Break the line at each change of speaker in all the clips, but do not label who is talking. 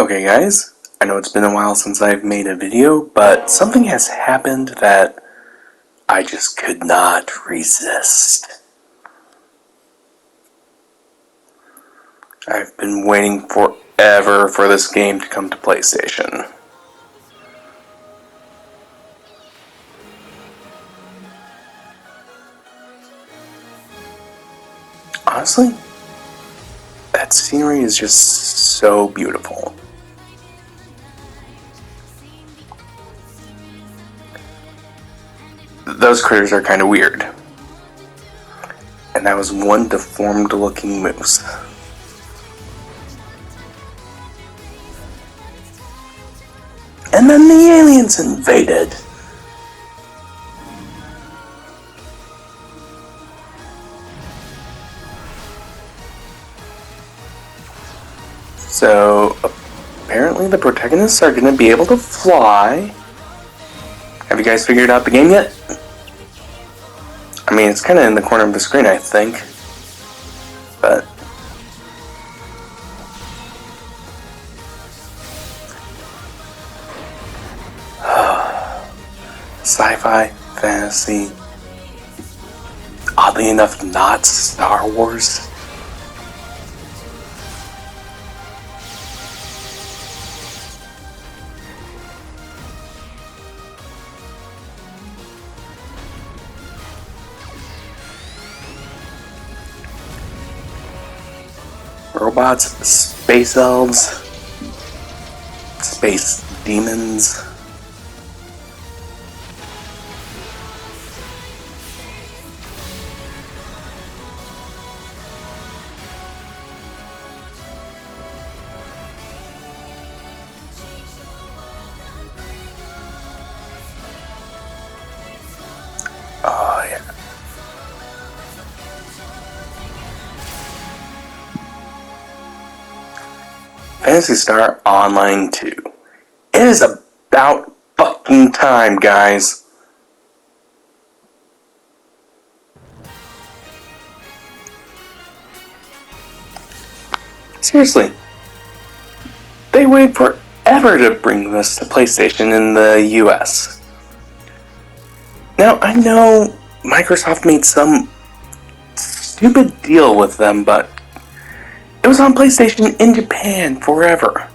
Okay guys, I know it's been a while since I've made a video, but something has happened that I just could not resist. I've been waiting forever for this game to come to PlayStation. Honestly, that scenery is just so beautiful. Those critters are kind of weird. And that was one deformed looking moose. And then the aliens invaded. So, apparently the protagonists are going to be able to fly. Have you guys figured out the game yet? I mean, it's kind of in the corner of the screen, I think. But sci-fi, fantasy, oddly enough, not Star Wars. Robots, space elves, space demons. Oh yeah. Phantasy Star Online 2. It is about fucking time, guys. Seriously. They waited forever to bring this to PlayStation in the US. Now, I know Microsoft made some stupid deal with them, but it was on PlayStation in Japan forever.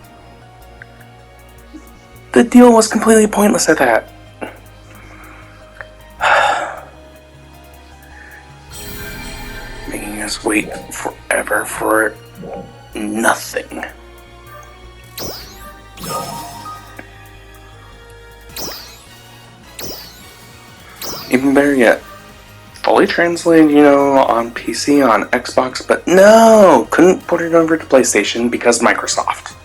The deal was completely pointless at that. Making us wait forever for nothing. Even better yet, fully translated, on PC, on Xbox, but no! Couldn't put it over to PlayStation because Microsoft.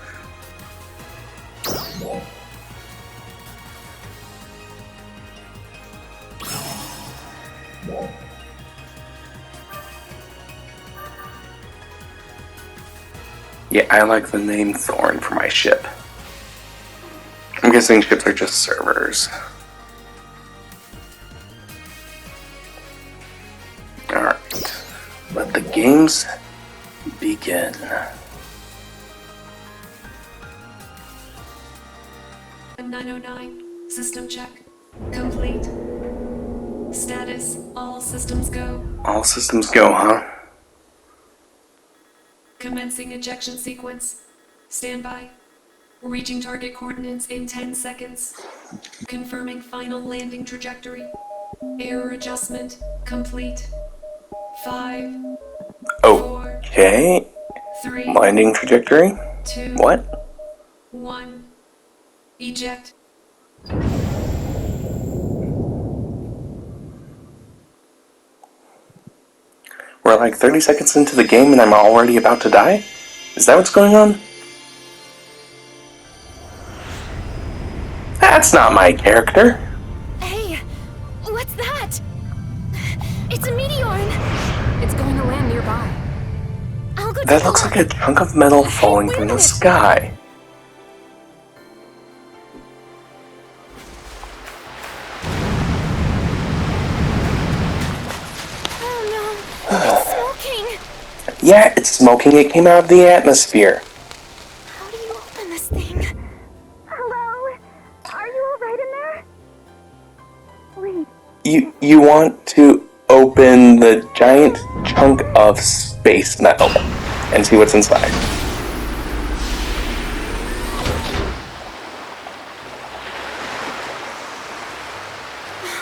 Yeah, I like the name Thorn for my ship. I'm guessing ships are just servers. Alright, let the games begin.
909, system check, complete. Status, all systems go.
All systems go, huh?
Commencing ejection sequence. Standby. Reaching target coordinates in 10 seconds. Confirming final landing trajectory. Error adjustment complete. 5, 4,
Okay.
3,
Landing trajectory?
2,
What?
1. Eject.
We're like 30 seconds into the game and I'm already about to die? Is that what's going on? That's not my character.
Hey, what's that? It's a meteor and it's going to land nearby. I'll go
That looks like a chunk of metal falling from the sky.
It's smoking.
Yeah, it's smoking. It came out of the atmosphere.
How do you open this thing?
You want to open the giant chunk of space metal and see what's inside.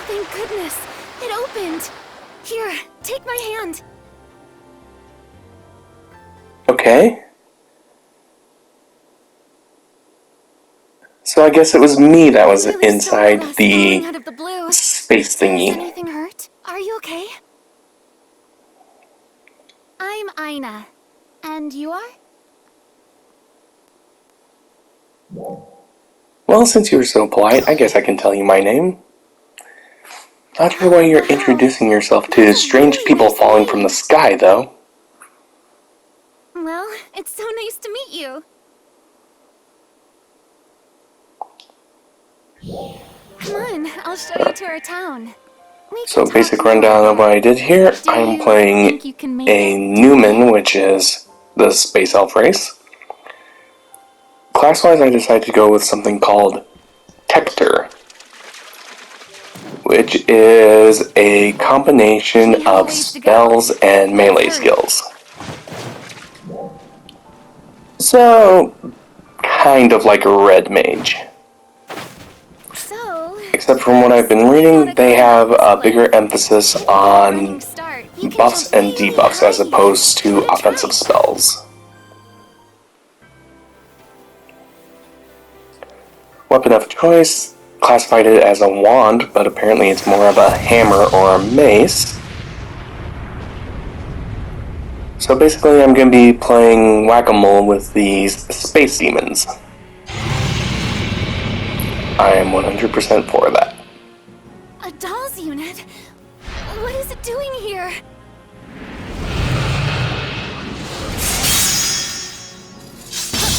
Thank goodness. It opened. Here, take my hand.
Okay. So I guess it was me that was
Really
inside
sorry, falling
the
out of the blue.
space
Does
thingy.
anything hurt? Are you okay? I'm Aina. And you are?
Well, since you were so polite, I guess I can tell you my name. Not sure why you're
Wow.
introducing yourself to
That's a
strange
really
people
nice
falling
name.
from the sky, though.
Well, it's so nice to meet you. Come on, I'll show you to our town. We
So,
can talk
basic
more
rundown of
later.
what I did here.
Do
I'm
you
playing
think you can make
a
it?
Newman, which is the space elf race. Class-wise, I decided to go with something called Tector, which is a combination
We have a
of
ways to go.
spells and melee
Let's hurry.
skills. So, kind of like a red mage.
So,
Except from what I've been
we
reading,
gotta
they
climb up
have
this
a
cliff.
bigger emphasis
With that running
on
start, you can
buffs
jump
and
really
debuffs as
high.
opposed to
Give it a
offensive
try.
spells. Weapon of choice, classified it as a wand, but apparently it's more of a hammer or a mace. So basically I'm going to be playing whack-a-mole with these space demons. I am 100% for that.
A doll's unit? What is it doing here?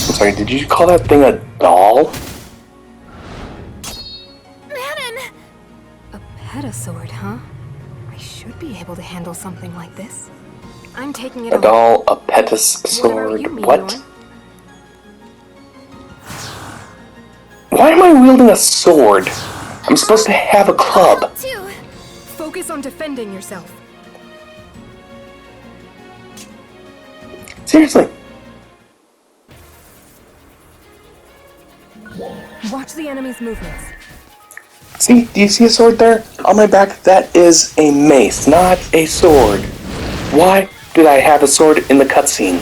I'm sorry, did you call that thing a doll?
Manon!
A petasaur, huh? I should be able to handle something like this. I'm taking it
A
on.
doll, a petis
Whatever you
sword,
mean,
what?
Yorn.
Why am I wielding a sword? I'm supposed to have a club.
Two.
Focus on defending yourself.
Seriously.
Watch the enemy's movements.
See, do you see a sword there? On my back, that is a mace, not a sword. Why did I have a sword in the cutscene?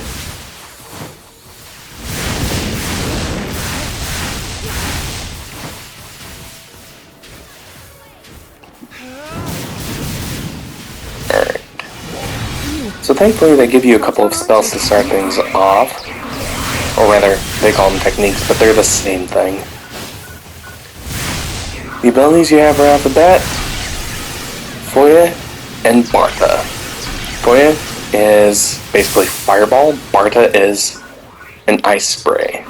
Alright. So thankfully they give you a couple of spells to start things off. Or rather, they call them techniques, but they're the same thing. The abilities you have right off the bat, Foya and Barta. Foya is basically fireball, Barta is an ice spray.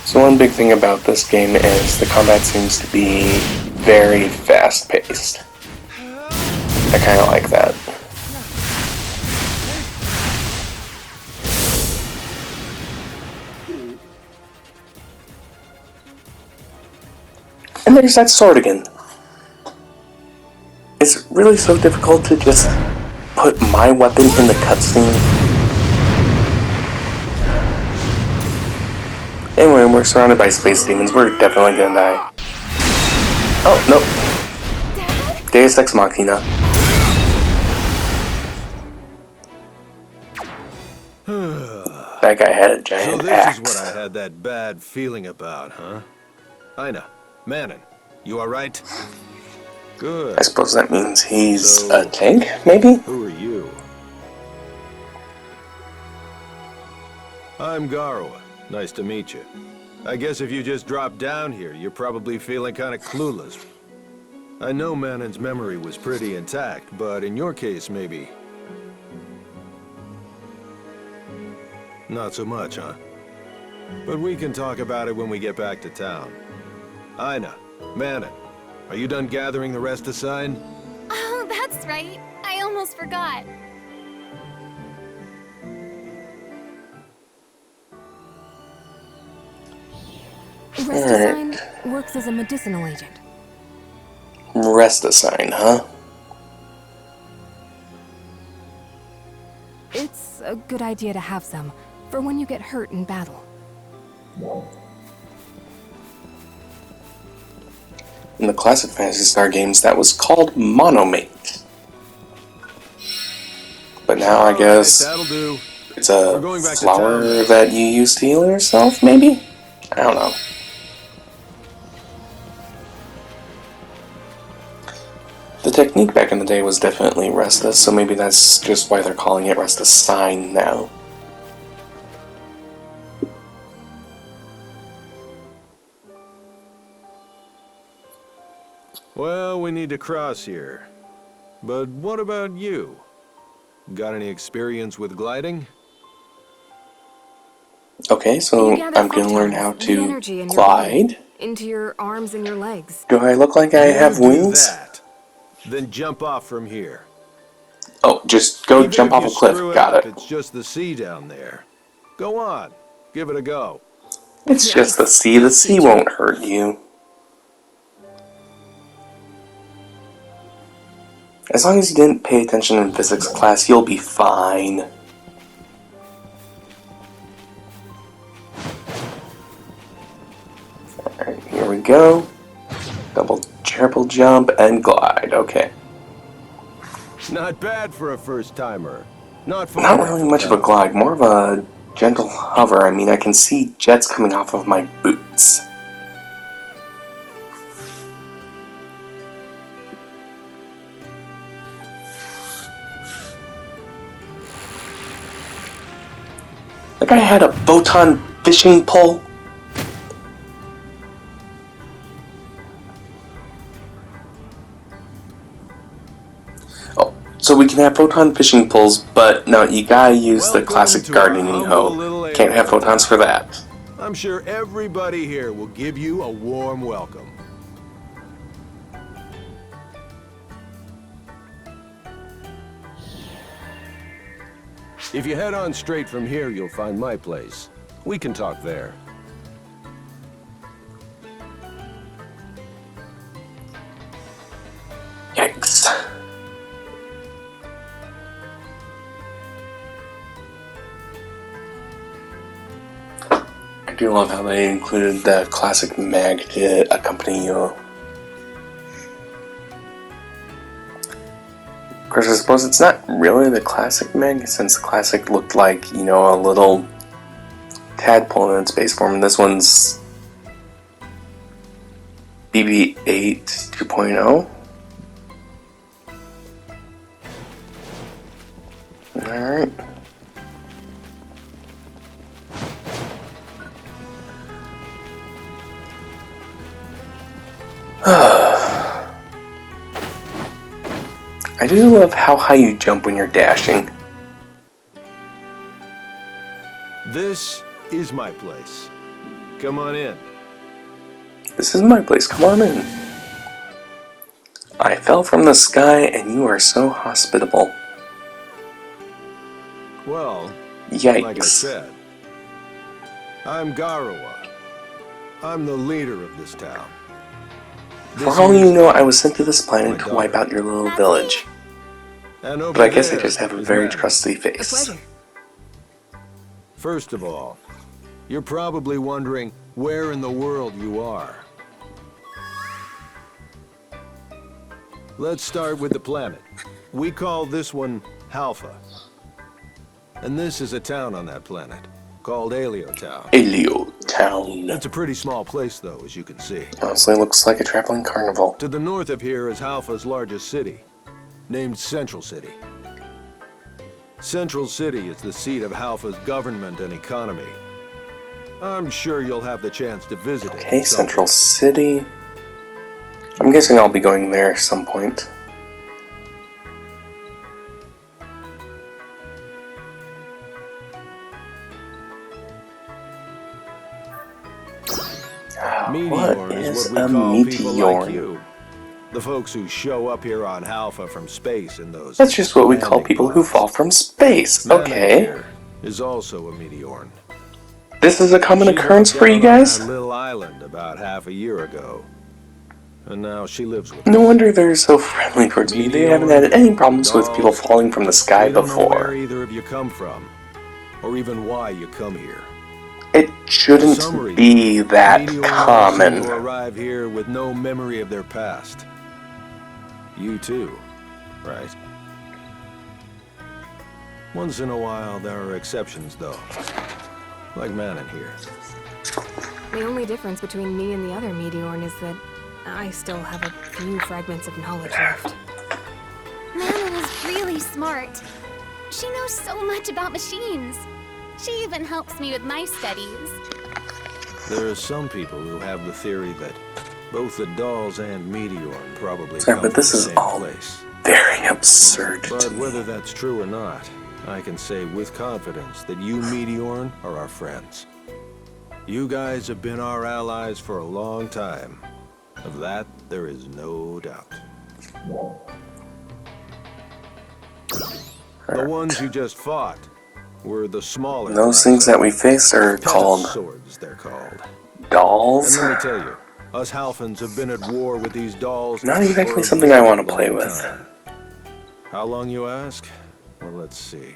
So one big thing about this game is the combat seems to be very fast-paced. I kind of like that. And there's that sword again. It's really so difficult to just put my weapon in the cutscene. Anyway, we're surrounded by space demons. We're definitely gonna die. Oh, no. Deus Ex Machina. That guy had a
So
giant
this
axe.
is what I had that bad feeling about, huh? Aina, Manon, you alright? Good.
I suppose that means he's
So-
a tank, maybe?
Who are you? I'm Garwa. Nice to meet you. I guess if you just dropped down here, you're probably feeling kind of clueless. I know Manon's memory was pretty intact, but in your case, maybe. Not so much, huh? But we can talk about it when we get back to town. Ina, Manon, are you done gathering the rest aside?
Oh, that's right. I almost forgot.
Resticine works as a medicinal agent.
Resticine, huh?
It's a good idea to have some, for when you get hurt in battle.
In the classic Phantasy Star games, that was called Monomate. But now I guess
that'll do.
it's a
We're going back to
flower
town.
that you use to heal yourself, maybe? I don't know. The technique back in the day was definitely Restus, so maybe that's just why they're calling it Resticine now.
Well, we need to cross here. But what about you? Got any experience with gliding?
Okay, so
You gather
I'm gonna learn
photons,
how
the
to
energy in your body,
glide.
into your arms and your legs.
Do I look like I have
You do
wings?
that. Then jump off from here.
Oh, just go
Even
jump
if
off
you
a cliff.
screw it
Got
up,
it.
it's just the sea down there. Go on. Give it a go.
It's just the sea. The sea won't hurt you. As long as you didn't pay attention in physics class, you'll be fine. Alright, here we go. Double, triple jump, and glide. Okay.
Not bad for a first-timer. Not far
Not
enough
really
for
much of a
town.
glide, more of a gentle hover. I mean, I can see jets coming off of my boots. Like I had a photon fishing pole. Oh, so we can have photon fishing poles, but no, you gotta use the classic
Welcome to our
gardening
humble
hoe.
little
Can't have
area of
photons
town.
for that.
I'm sure everybody here will give you a warm welcome. If you head on straight from here, you'll find my place. We can talk there.
Yikes. I do love how they included the classic mag to accompany you. Of course, I suppose it's not really the classic mag, since the classic looked like, you know, a little tadpole in its base form. This one's BB-8 2.0. Alright. I do love how high you jump when you're dashing.
This is my place. Come on in.
This is my place, come on in. I fell from the sky and you are so hospitable.
Well,
Yikes.
like I said, I'm Garawa. I'm the leader of this town.
For all you know, I was sent to this planet to wipe out your little
That's
village.
And over
But I guess I
there
just have a
is
very
Manon.
trusty
A
face.
pleasure.
First of all, you're probably wondering where in the world you are. Let's start with the planet. We call this one Halpha. And this is a town on that planet, called Alio Town.
Alio Town.
It's a pretty small place, though, as you can see.
Honestly, looks like a traveling carnival.
To the north of here is Halpha's largest city, named Central City. Central City is the seat of Halpha's government and economy. I'm sure you'll have the chance to visit it.
Okay,
someday.
Central City. I'm guessing I'll be going there at some point.
Meteorn is
is
what
a
we call people like
meteorn?
you. The folks who show up here on Alpha from space in those
That's just what we call
landing
people who
pods.
fall from space.
Manon
Okay.
here is also a meteorn.
This is a common
She
occurrence
moved
for you
down on
guys?
that little island about half a year ago. And now she lives with
No
us.
wonder they're so friendly towards me. They haven't had any problems with people falling from the sky
We don't know where
before.
either of you come from, or even why you come here.
It
For some
shouldn't
reason,
be that
meteors seem to
common.
arrive here with no memory of their past. You too, right? Once in a while, there are exceptions, though. Like Manon here.
The only difference between me and the other Meteorn is that I still have a few fragments of knowledge left.
Manon is really smart. She knows so much about machines. She even helps me with my studies.
There are some people who have the theory that both the dolls and Meteorn probably
Sorry,
come
but this
from the
is
same
all
place.
very absurd to
But
me.
whether that's true or not, I can say with confidence that you, Meteorn, are our friends. You guys have been our allies for a long time. Of that, there is no doubt. The ones you just fought were the smaller
Those
class
things that we
enemies.
face are called
Swords, they're called.
dolls.
And let me tell you, us Halfins have been at war with these dolls.
Not
for
exactly
a
something I want to
very
play
long
with.
time. How long, you ask? Well, let's see.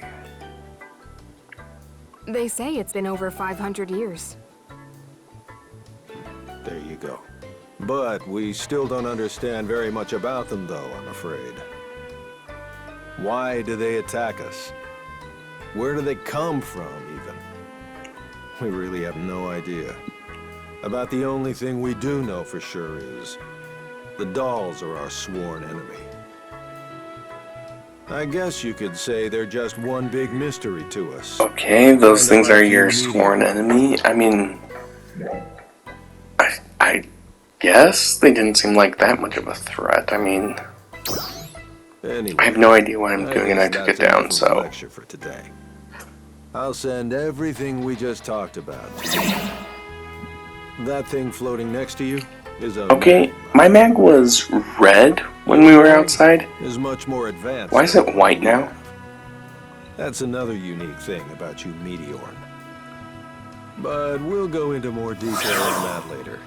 They say it's been over 500 years.
There you go. But we still don't understand very much about them, though, I'm afraid. Why do they attack us? Where do they come from, even? We really have no idea. About the only thing we do know for sure is the dolls are our sworn enemy. I guess you could say they're just one big mystery to us.
Okay, those
Kinda
things
like
are
you,
your
Meteor.
sworn enemy. I mean, I guess they didn't seem like that much of a threat. I mean,
Anyway,
I have no idea what I'm
I
doing and I
guess
took it
that's
down,
enough of a
so.
lecture for today. I'll send everything we just talked about to you. That thing floating next to you is a
Okay,
mag.
my mag was red when we were outside.
Is much more advanced.
Why is
than
it
the
white
one you
now?
have. That's another unique thing about you, Meteorn. But we'll go into more detail on that later.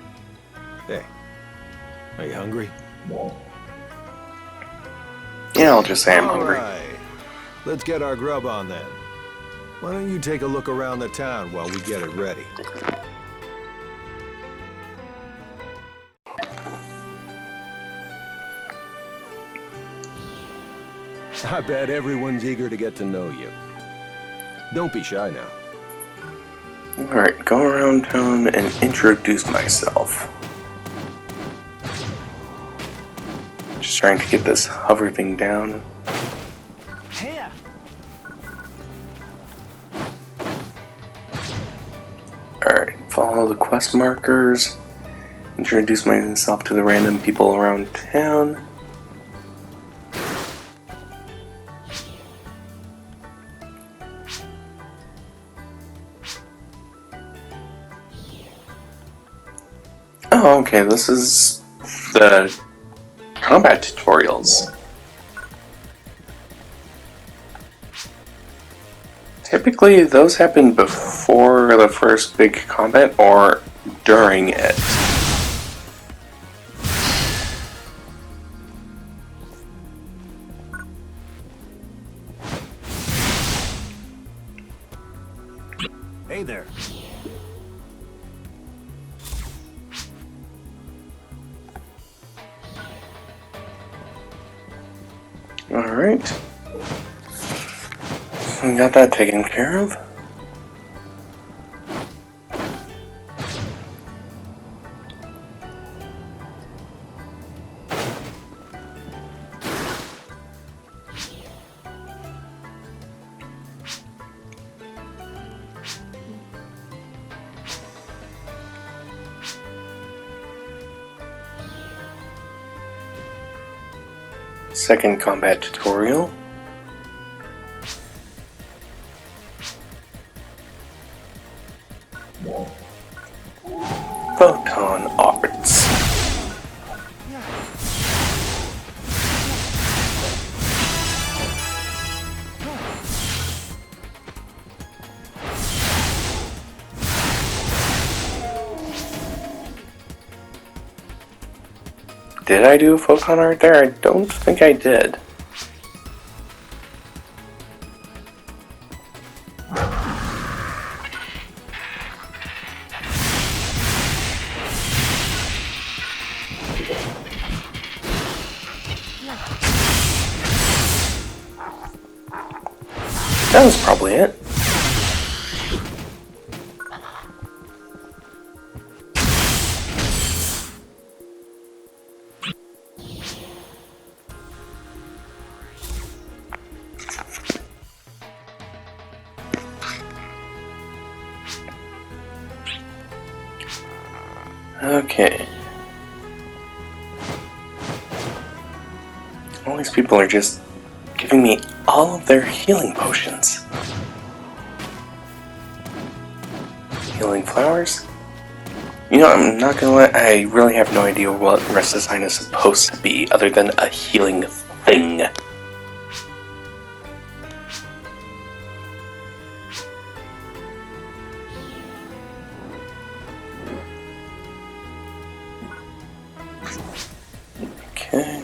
Hey, are you hungry?
Yeah, I'll just say I'm hungry.
Alright, let's get our grub on then. Why don't you take a look around the town while we get it ready? I bet everyone's eager to get to know you. Don't be shy now.
Alright, go around town and introduce myself. Just trying to get this hover thing down.
Here.
Alright, follow the quest markers. Introduce myself to the random people around town. Oh, okay, this is the combat tutorials. Typically, those happen before the first big combat or during it.
Hey there.
Alright. We got that taken care of. Second combat tutorial. Photon arts. Did I do a photon art there? I don't think I did. That was probably it. Okay. All these people are just giving me all of their healing potions. Healing flowers? You know, I'm not gonna lie, I really have no idea what Rest Design is supposed to be other than a healing thing. Okay.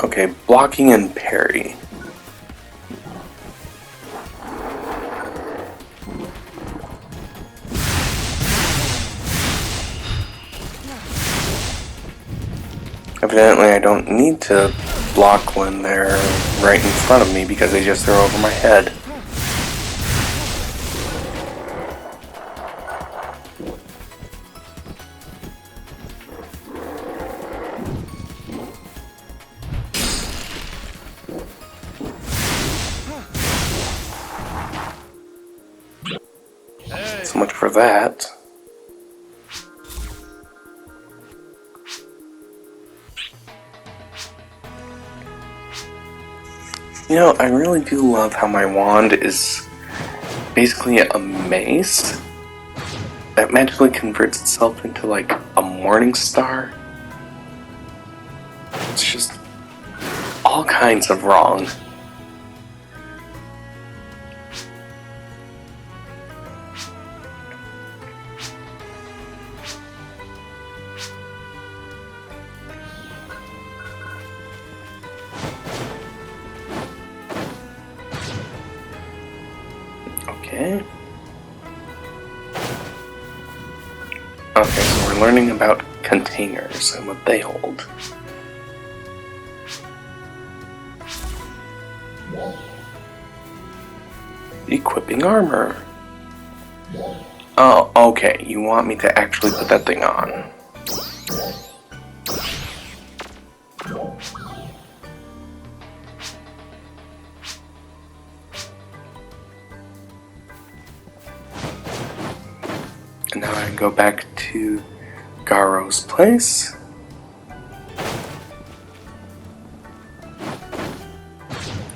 Okay, blocking and parry. Evidently, I don't need to block when they're right in front of me because they just throw over my head. So much for that. You know, I really do love how my wand is basically a mace that magically converts itself into like a morning star. It's just all kinds of wrong. Okay. Okay, so we're learning about containers and what they hold. Equipping armor. Oh, okay. You want me to actually put that thing on. And now I go back to Garo's place.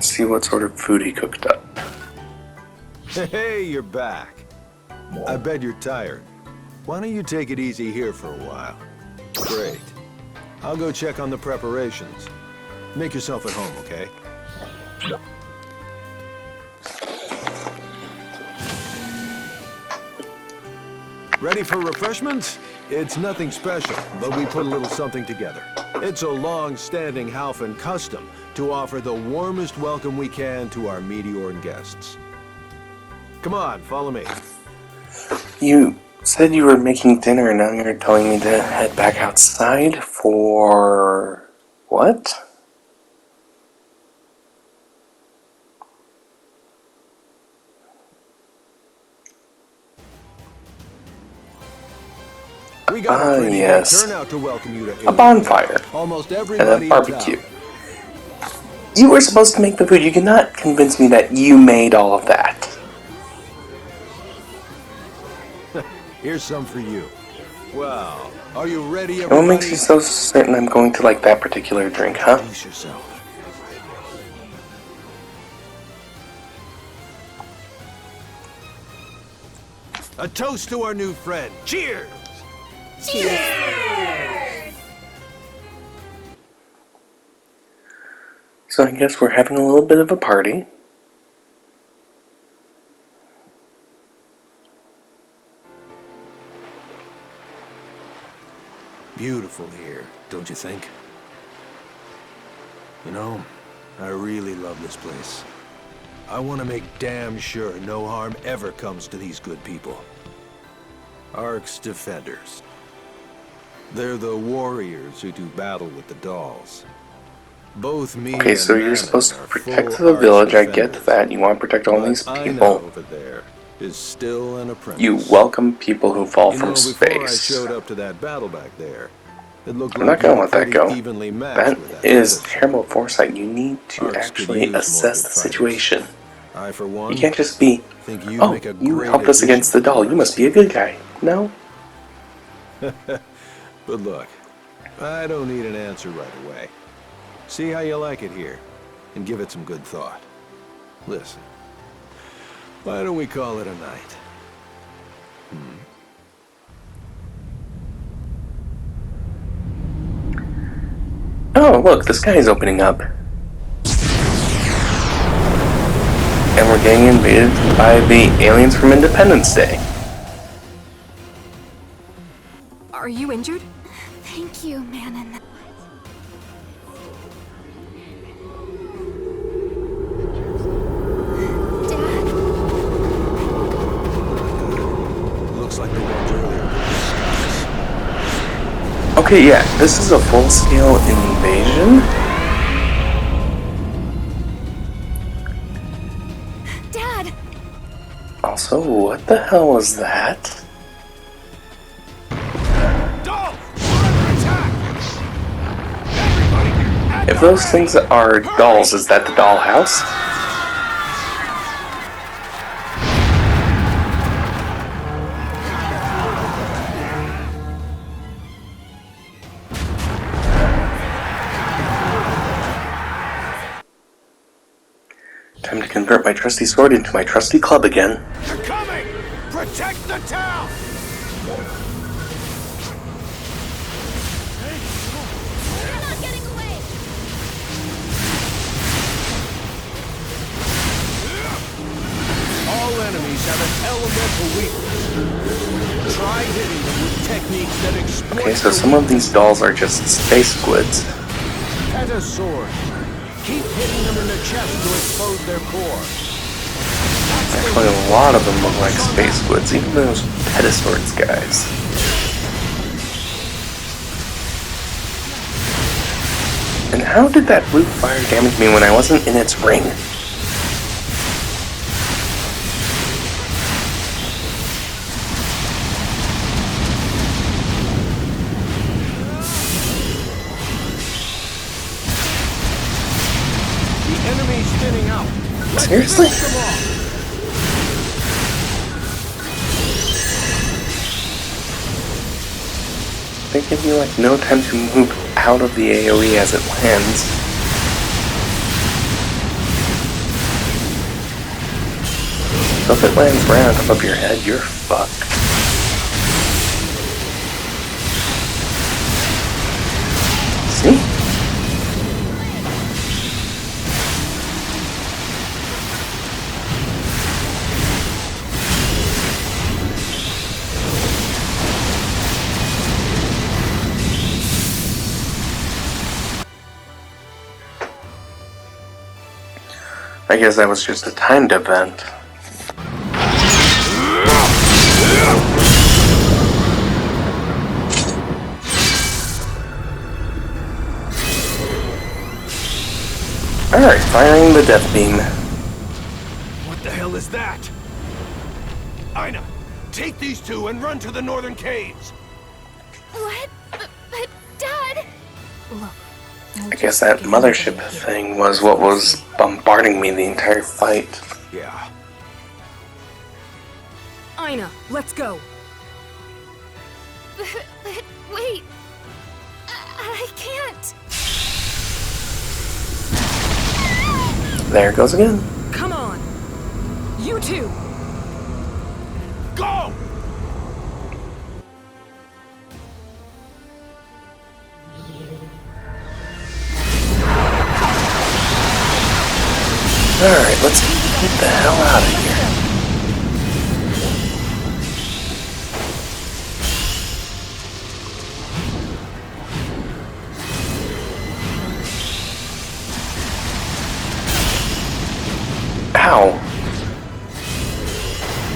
See what sort of food he cooked up.
Hey, you're back. I bet you're tired. Why don't you take it easy here for a while? Great. I'll go check on the preparations. Make yourself at home, okay? Ready for refreshments? It's nothing special, but we put a little something together. It's a long-standing Halfin custom to offer the warmest welcome we can to our Meteoran guests. Come on, follow me.
You said you were making dinner and now you're telling me to head back outside for... what?
We got a pretty
yes.
good turnout to welcome you to
A bonfire.
Almost
And
everybody
a barbecue.
in town.
You were supposed to make the food. You cannot convince me that you made all of that.
Here's some for you. Well, are you ready,
And
everybody?
what makes you so certain I'm going to like that particular drink, huh?
Introduce yourself. A toast to our new friend. Cheers!
So I guess we're having a little bit of a party.
Beautiful here, don't you think? You know, I really love this place. I want to make damn sure no harm ever comes to these good people. Ark's defenders. They're the warriors who do battle with the dolls. Both me
Okay,
and
so you're
Manon
supposed to
are
protect
full
the village, I get
arch-defenders.
that. You want to protect all
But
these
Aina
people.
over there is still an apprentice.
You welcome people who fall
You
from
know, before I
space.
showed up to that battle back there, it looked
I'm
like
not gonna
you were
let that
pretty
go.
evenly matched
That
with that
is
Phantasy.
terrible foresight. You need to
Arcs could
actually
use more
assess
good
the
fighters.
situation.
I, for one,
You can't just be,
think you'd
oh,
make a
you
great
helped us
addition
against the
to
doll. You must be a good guy. No?
But look, I don't need an answer right away. See how you like it here, and give it some good thought. Listen, why don't we call it a night?
Oh, look, the sky is opening up. And we're getting invaded by the aliens from Independence Day.
Are you injured?
Thank you, Manon. Dad?
Looks like the ones earlier were disguised.
Okay, yeah, this is a full-scale invasion.
Dad!
Also, what the hell was that?
Dolls! We're under attack! Everybody, at
If
the
those
ready!
things are dolls, is that the dollhouse? Time to convert my trusty sword into my trusty club again.
They're coming! Protect the town!
You're not getting away!
All enemies have an elemental weakness. Try hitting them with techniques that exploit
Okay, so
their
some of these dolls are just space squids.
Get a sword. Keep hitting them in the chest to expose their core.
Actually, a lot of them look like space squids, even those pediswords guys. And how did that blue fire damage me when I wasn't in its ring?
The enemy's thinning out. Let's
Seriously?
finish them off.
They give you like no time to move out of the AoE as it lands. So if it lands right on top of your head, you're fucked. See? I guess that was just a timed event. Alright, firing the death beam.
What the hell is that?
Aina, take these two and run to the northern caves.
What? But Dad!
Look.
I guess that mothership thing was what was bombarding me the entire fight.
Yeah.
Aina, let's go.
But wait! I can't!
There it goes again.
Come on. You two.
Go!
Alright, let's get the hell out of here. Ow!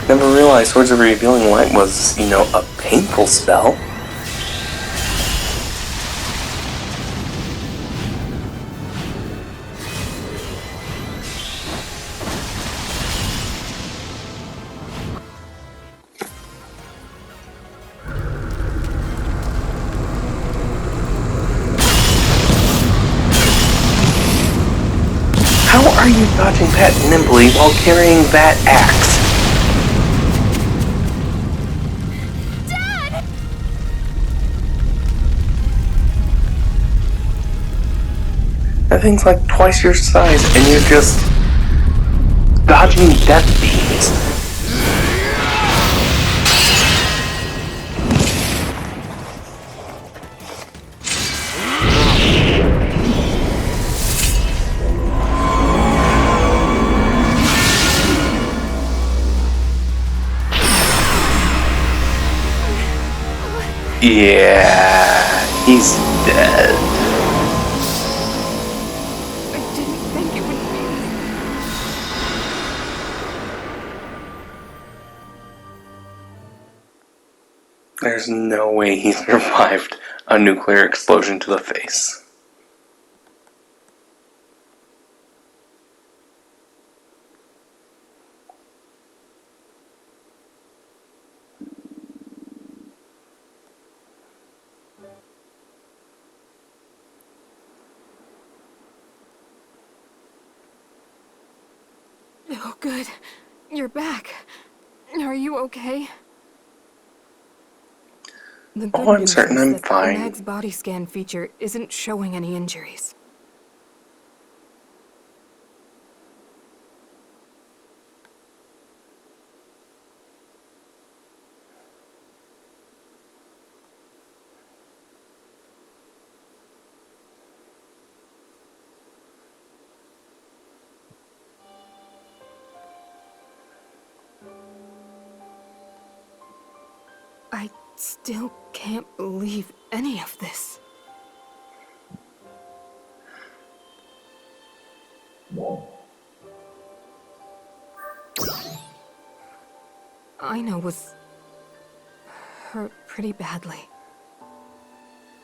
Never realized Swords of Revealing Light was, a painful spell. How are you dodging that nimbly while carrying that axe?
Dad!
That thing's like twice your size and you're just dodging death beams. Yeah, he's dead.
I didn't think it would be.
There's no way he survived a nuclear explosion to the face.
Oh, good. You're back. Are you okay? The good
I'm
news
certain
is
I'm
that
fine.
Mag's body scan feature isn't showing any injuries. I still can't believe any of this. Ina was hurt pretty badly.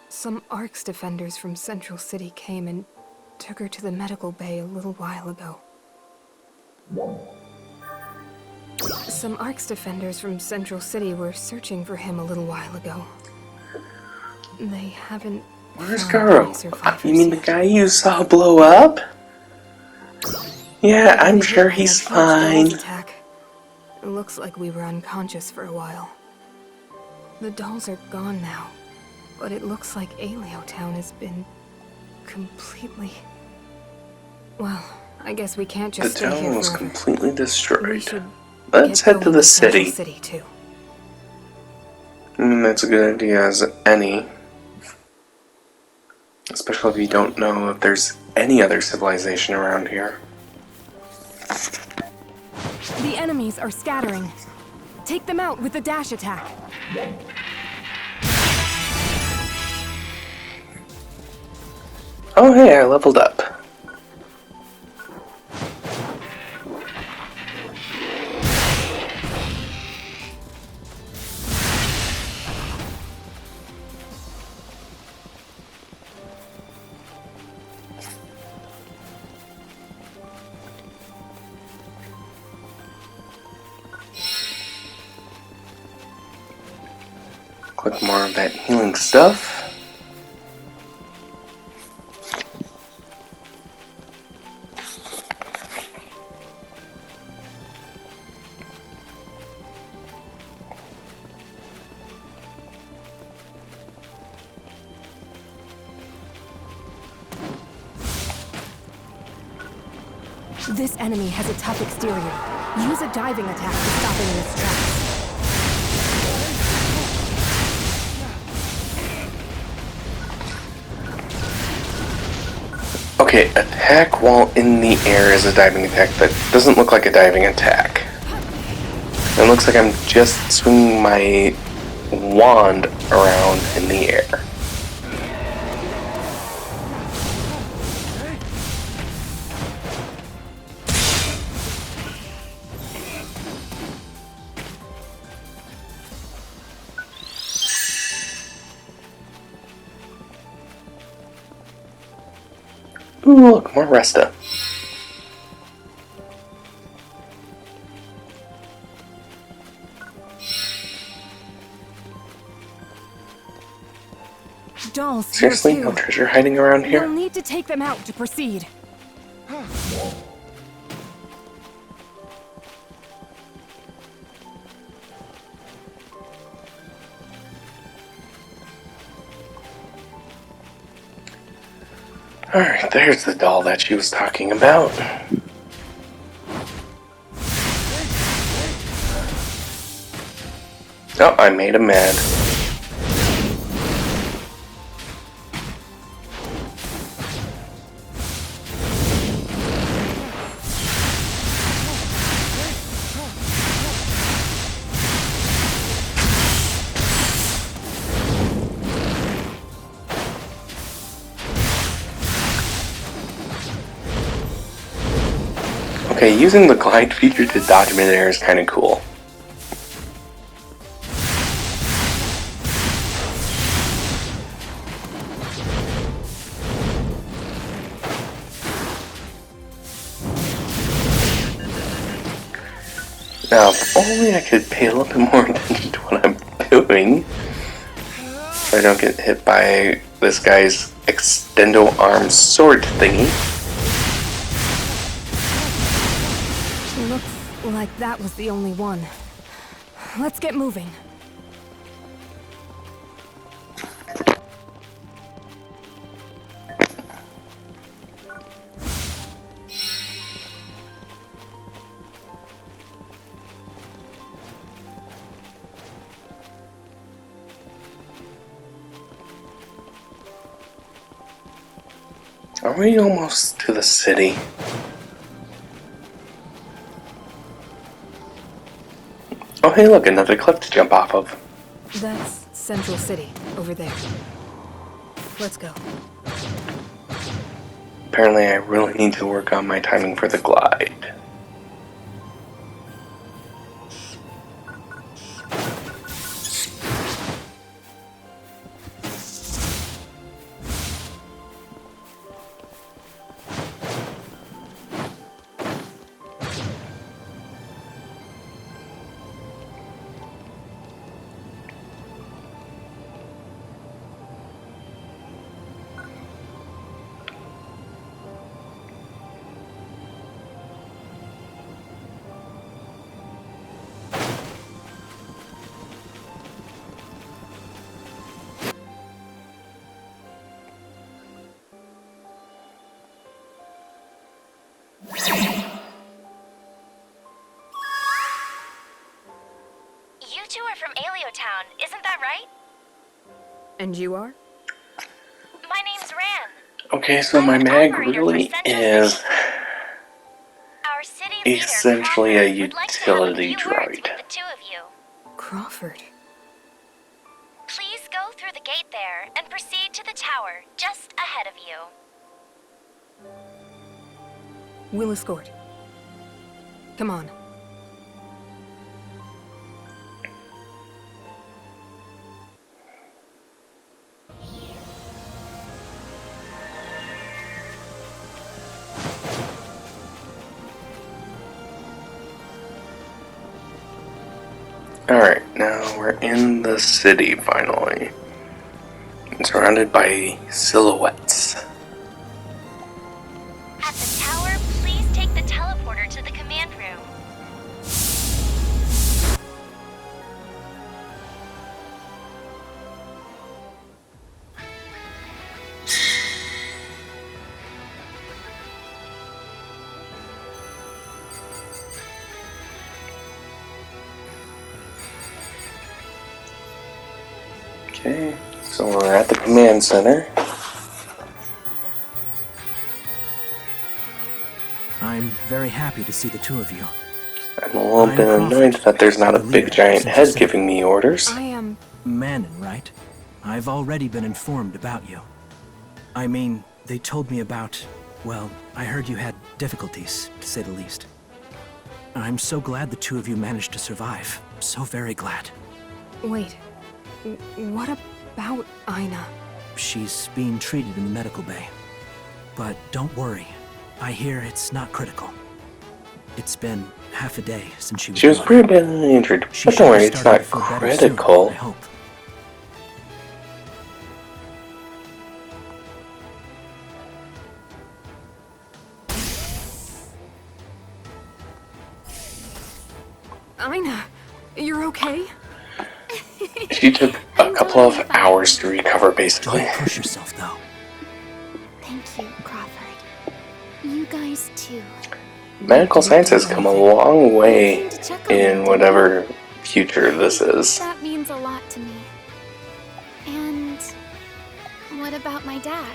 Some ARCS defenders from Central City came and took her to the medical bay a little while ago. Some ARCS defenders from Central City were searching for him a little while ago. They haven't
Where's
found any
Garo?
survivors
You mean the
yet.
guy you saw blow up? Yeah, I'm
Hit
sure
by
he's
that huge dolls
fine.
attack. It looks like we were unconscious for a while. The dolls are gone now, but it looks like Aleo Town has been completely... Well, I guess we can't
The
just stay here
town was
forever.
completely
We
destroyed.
should
Let's
get
head to
going
the
Central
city.
City too.
That's a good idea as any. Especially if you don't know if there's any other civilization around here.
The enemies are scattering. Take them out with the dash attack.
Oh hey, I leveled up. Click more of that healing stuff.
This enemy has a tough exterior. Use a diving attack to stop it in its tracks.
Okay, attack while in the air is a diving attack. That doesn't look like a diving attack. It looks like I'm just swinging my wand around in the air. Ooh, look, more Resta.
Dolls,
Seriously,
here
no
too.
treasure hiding around
You'll
here?
need to take them out to proceed.
Alright, there's the doll that she was talking about. Oh, I made him mad. Okay, using the glide feature to dodge midair is kind of cool. Now, if only I could pay a little bit more attention to what I'm doing, so I don't get hit by this guy's extendo arm sword thingy.
Looks like that was the only one. Let's get moving.
Are we almost to the city? Oh hey look, another cliff to jump off of.
That's Central City, over there. Let's go.
Apparently I really need to work on my timing for the glide.
You two are from Town, isn't that right?
And you are?
My name's Ran.
Okay, so my
I'm an
mag
operator
really
for Central
is
City. Our city leader,
essentially a
Crawford, would like to have a
utility
few words
droid.
with the two of you.
Crawford.
Please go through the gate there and proceed to the tower just ahead of you.
We'll escort. Come on.
Alright, now we're in the city finally. Surrounded by silhouettes.
At the tower, please take the teleporter to the command room.
Okay, so we're at the command center.
I'm very happy to see the two of you.
I'm a little bit annoyed that there's not a big giant head giving me orders.
I am...
Manon, right? I've already been informed about you. I mean, they told me about... Well, I heard you had difficulties, to say the least. I'm so glad the two of you managed to survive. So very glad.
Wait. What about Aina?
She's being treated in the medical bay. But don't worry. I hear it's not critical. It's been half a day since she was
She was
born.
pretty badly injured, but don't worry, it's not critical.
I hope.
Aina, you're okay?
She took a couple of hours to recover, basically.
Don't push yourself, though.
Thank you, Crawford. You guys too.
Medical science has come a long way in whatever future this is.
That means a lot to me. And what about my dad?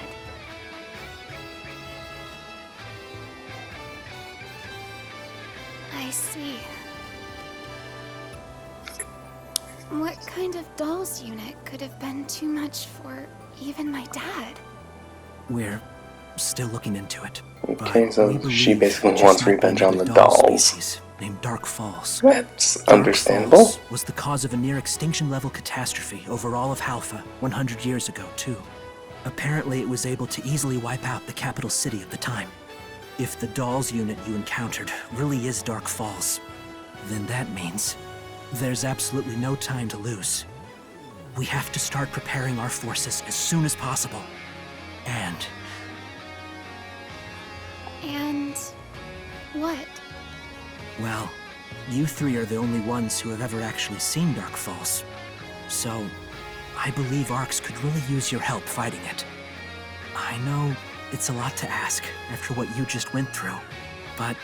I see. What kind of doll's unit could have been too much for even my dad?
We're still looking into it.
Okay,
but
so
we
she
believe
basically
it just
wants
might be
revenge on the
another doll
dolls.
species named Dark Falls.
That's
Dark
understandable.
Falls was the cause of a near extinction level catastrophe over all of Halpha 100 years ago, too. Apparently it was able to easily wipe out the capital city at the time. If the dolls unit you encountered really is Dark Falls, then that means there's absolutely no time to lose. We have to start preparing our forces as soon as possible. And
what?
well, you three are the only ones who have ever actually seen Dark Falls. So, I believe Arx could really use your help fighting it. I know it's a lot to ask after what you just went through, but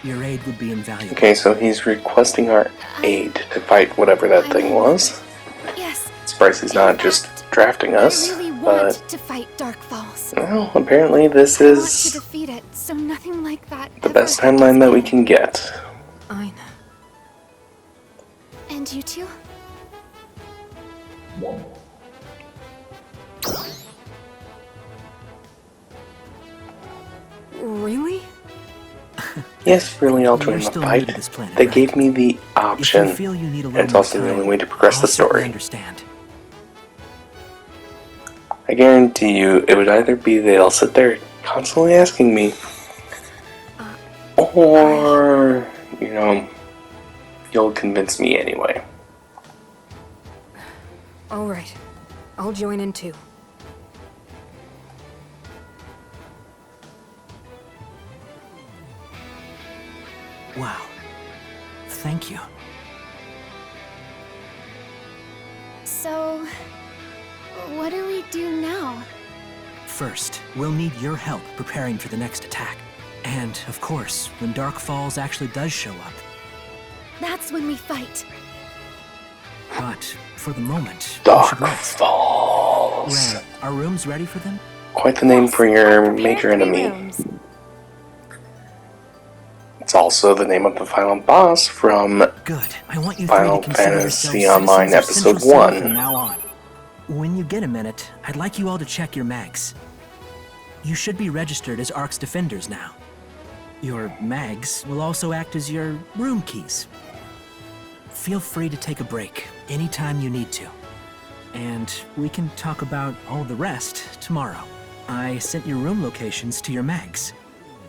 your aid would be invaluable.
Okay, so he's requesting our aid to fight whatever that thing was.
Yes.
Surprised he's not just drafting us,
I really
but
want to fight Dark Falls.
well, apparently this
I want to
is
defeat it, so nothing like that
the
ever
best
happens
timeline that we
again.
can get.
Aina.
And you two?
Really?
Yes, really, I'll join
You're
the
still new
fight.
to this planet,
They
right?
gave me the
If you
option.
feel you need a
And
little
it's
more
also the
time,
only way to progress
I'll
the
certainly
story.
understand.
I guarantee you, it would either be they'll sit there constantly asking me, or, you know, you'll convince me anyway.
Alright. I'll join in too.
Wow. Thank you.
So, what do we do now?
First, we'll need your help preparing for the next attack. And, of course, when Dark Falls actually does show up.
That's when we fight.
But, for the moment, we
Dark
should rest.
Falls.
Ren, are rooms ready for them?
Quite the name for your major
Prepare 3
enemy.
rooms.
It's also the name of the final boss from
Good. I want you
Final
three to consider
Fantasy
yourselves
Online
citizens of
Episode
Central City
1.
from now on. When you get a minute, I'd like you all to check your mags. You should be registered as Ark's Defenders now. Your mags will also act as your room keys. Feel free to take a break anytime you need to. And we can talk about all the rest tomorrow. I sent your room locations to your mags.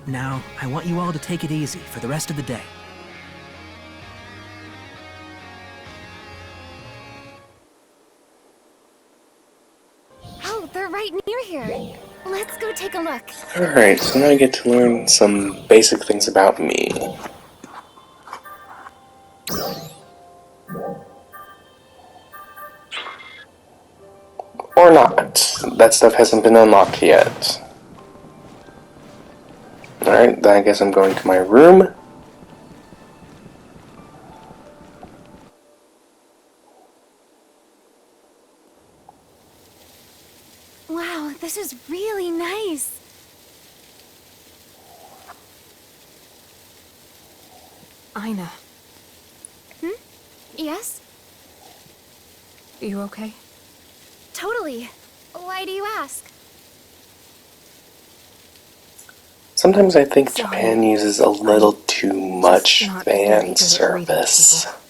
Now, I want you all to take it easy for the rest of the day.
Oh, they're right near here. Let's go take a look.
Alright, so now I get to learn some basic things about me. Or not. That stuff hasn't been unlocked yet. Alright, then I guess I'm going to my room.
Wow, this is really nice.
Ina,
Yes?
you okay?
Totally. Why do you ask?
Sometimes I think
Sorry.
Japan uses a little too much
Just not very
fan
good at reading
service.
people.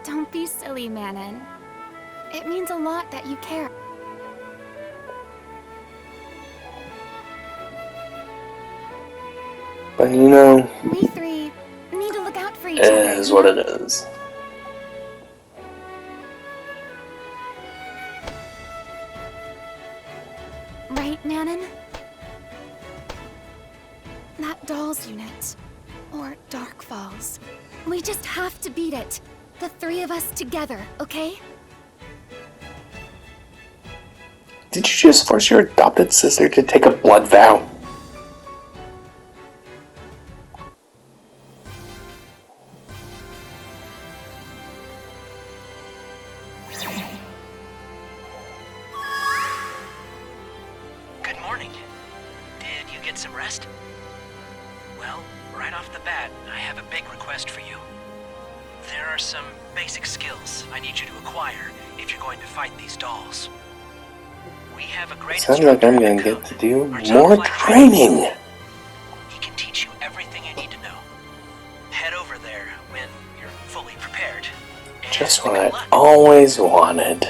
Don't be silly, Manon. It means a lot that you care.
But you know,
We three need to look out for each
it
other.
is
you
what
know?
it is.
Right, Manon? That Dolls unit. Or Dark Falls. We just have to beat it. The three of us together, okay?
Did you just force your adopted sister to take a blood vow?
Good morning. Did you get some rest? Well, right off the bat, I have a big request for you. There are some basic skills I need you to acquire if you're going to fight these dolls. We have a great
Sounds like I'm
instructor
gonna
in the
get
code.
to do
Our
more
top-flight
training.
He can teach you everything you need to know. Head over there when you're fully prepared. And
Just what
good
I
luck.
always wanted.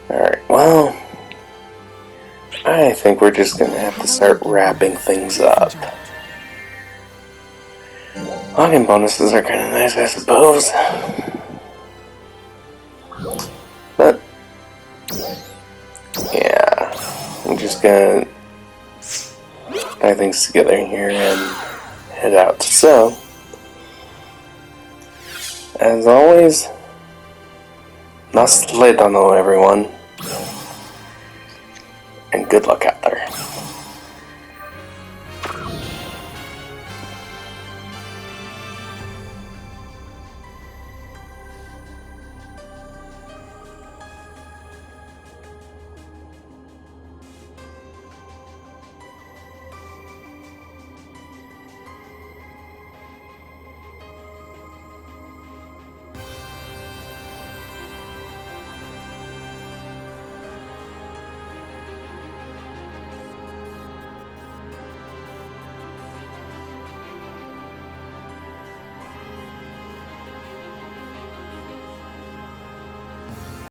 Alright, well, I think we're just gonna have to start wrapping things up. Login bonuses are kinda nice, I suppose. But, yeah, I'm just gonna tie things together here and head out. So, as always, nasledano everyone, and good luck out there.